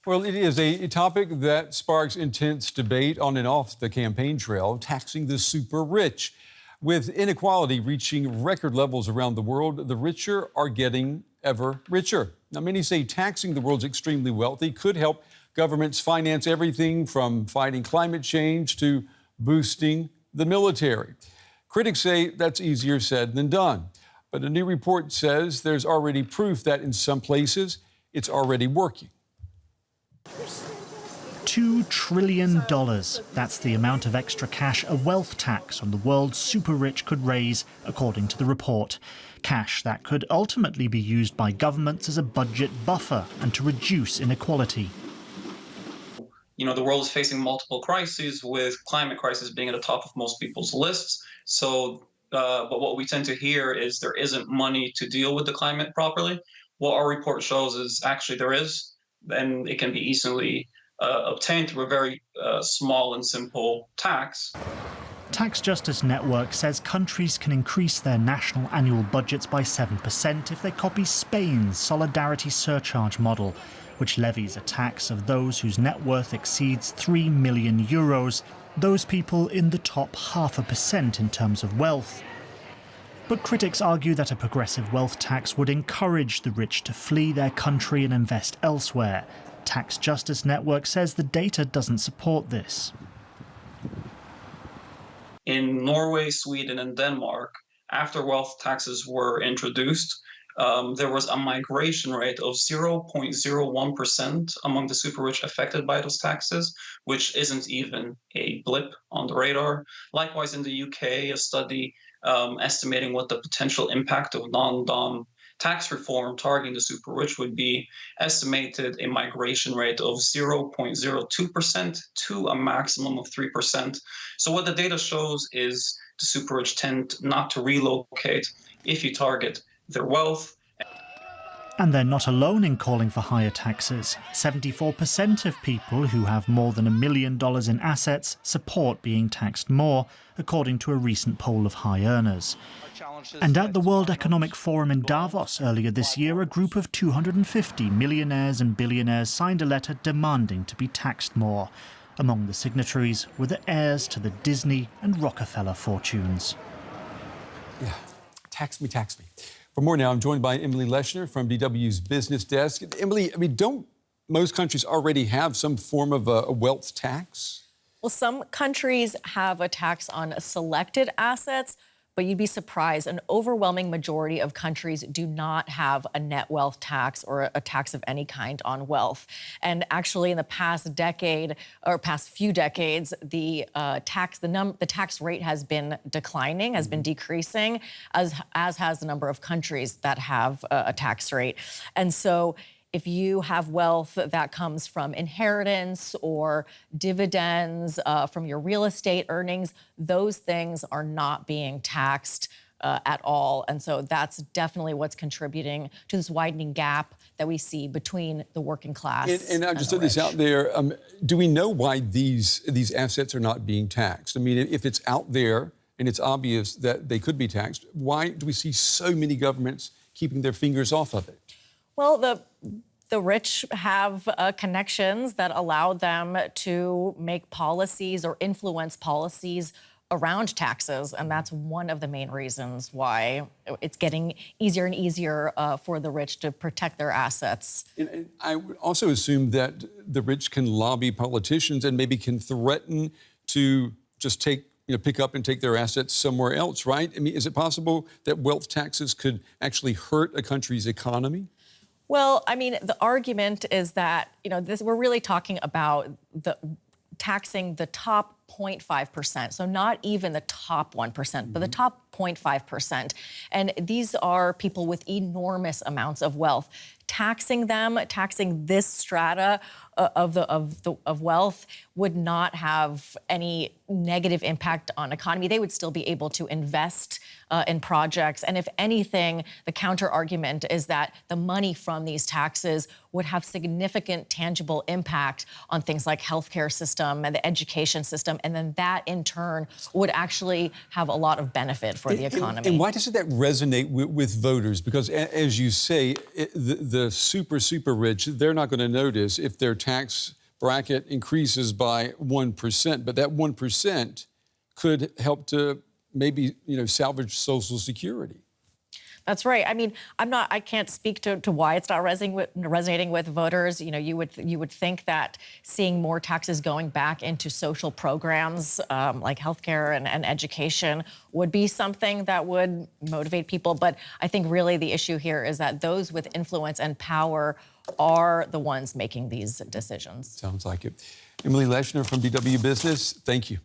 Well, it is a topic that sparks intense debate on and off the campaign trail, taxing the super rich. With inequality reaching record levels around the world, the richer are getting ever richer. Now, many say taxing the world's extremely wealthy could help governments finance everything from fighting climate change to boosting the military. Critics say that's easier said than done. But a new report says there's already proof that in some places it's already working. $2 trillion. That's the amount of extra cash a wealth tax on the world's super rich could raise, according to the report. Cash that could ultimately be used by governments as a budget buffer and to reduce inequality. You know, the world is facing multiple crises, with climate crisis being at the top of most people's lists. But what we tend to hear is there isn't money to deal with the climate properly. What our report shows is actually there is, and it can be easily obtained through a very small and simple tax. Tax Justice Network says countries can increase their national annual budgets by 7% if they copy Spain's solidarity surcharge model, which levies a tax of those whose net worth exceeds €3 million, those people in the top 0.5% in terms of wealth. But critics argue that a progressive wealth tax would encourage the rich to flee their country and invest elsewhere. Tax Justice Network says the data doesn't support this. In Norway, Sweden, and Denmark, after wealth taxes were introduced, there was a migration rate of 0.01% among the super rich affected by those taxes, which isn't even a blip on the radar. Likewise, in the UK, a study estimating what the potential impact of non-dom tax reform targeting the super rich would be estimated a migration rate of 0.02% to a maximum of 3%. So what the data shows is the super rich tend not to relocate if you target their wealth. And they're not alone in calling for higher taxes. 74% of people who have more than $1 million in assets support being taxed more, according to a recent poll of high earners. And at the World Economic Forum in Davos earlier this year, a group of 250 millionaires and billionaires signed a letter demanding to be taxed more. Among the signatories were the heirs to the Disney and Rockefeller fortunes. Yeah, tax me, tax me. For more now, I'm joined by Emily Leshner from DW's Business Desk. Emily, don't most countries already have some form of a wealth tax? Well, some countries have a tax on selected assets, but you'd be surprised. An overwhelming majority of countries do not have a net wealth tax or a tax of any kind on wealth. And actually, in the past decade or past few decades, the tax rate has been declining, has been decreasing, as has the number of countries that have a tax rate. And so, if you have wealth that comes from inheritance or dividends from your real estate earnings, those things are not being taxed at all. And so that's definitely what's contributing to this widening gap that we see between the working class and I'll just throw this out there. Do we know why these assets are not being taxed? I mean, if it's out there and it's obvious that they could be taxed, why do we see so many governments keeping their fingers off of it? Well, the rich have connections that allow them to make policies or influence policies around taxes, and that's one of the main reasons why it's getting easier and easier for the rich to protect their assets. And I would also assume that the rich can lobby politicians and maybe can threaten to just pick up and take their assets somewhere else, right? I mean, is it possible that wealth taxes could actually hurt a country's economy? Well, I mean, the argument is that, we're really talking about taxing the top 0.5%. So not even the top 1%, but the top 0.5%. And these are people with enormous amounts of wealth. Taxing this strata of wealth would not have any negative impact on economy. They would still be able to invest in projects. And if anything, the counter argument is that the money from these taxes would have significant tangible impact on things like healthcare system and the education system. And then that in turn would actually have a lot of benefit for the economy. And why doesn't that resonate with voters? Because as you say, the super rich, they're not going to notice if their tax bracket increases by 1%, but that 1% could help to maybe, salvage Social Security. That's right. I mean, I can't speak to why it's not resonating with voters. You would think that seeing more taxes going back into social programs like healthcare and education would be something that would motivate people. But I think really the issue here is that those with influence and power are the ones making these decisions. Sounds like it. Emily Leshner from DW Business, thank you.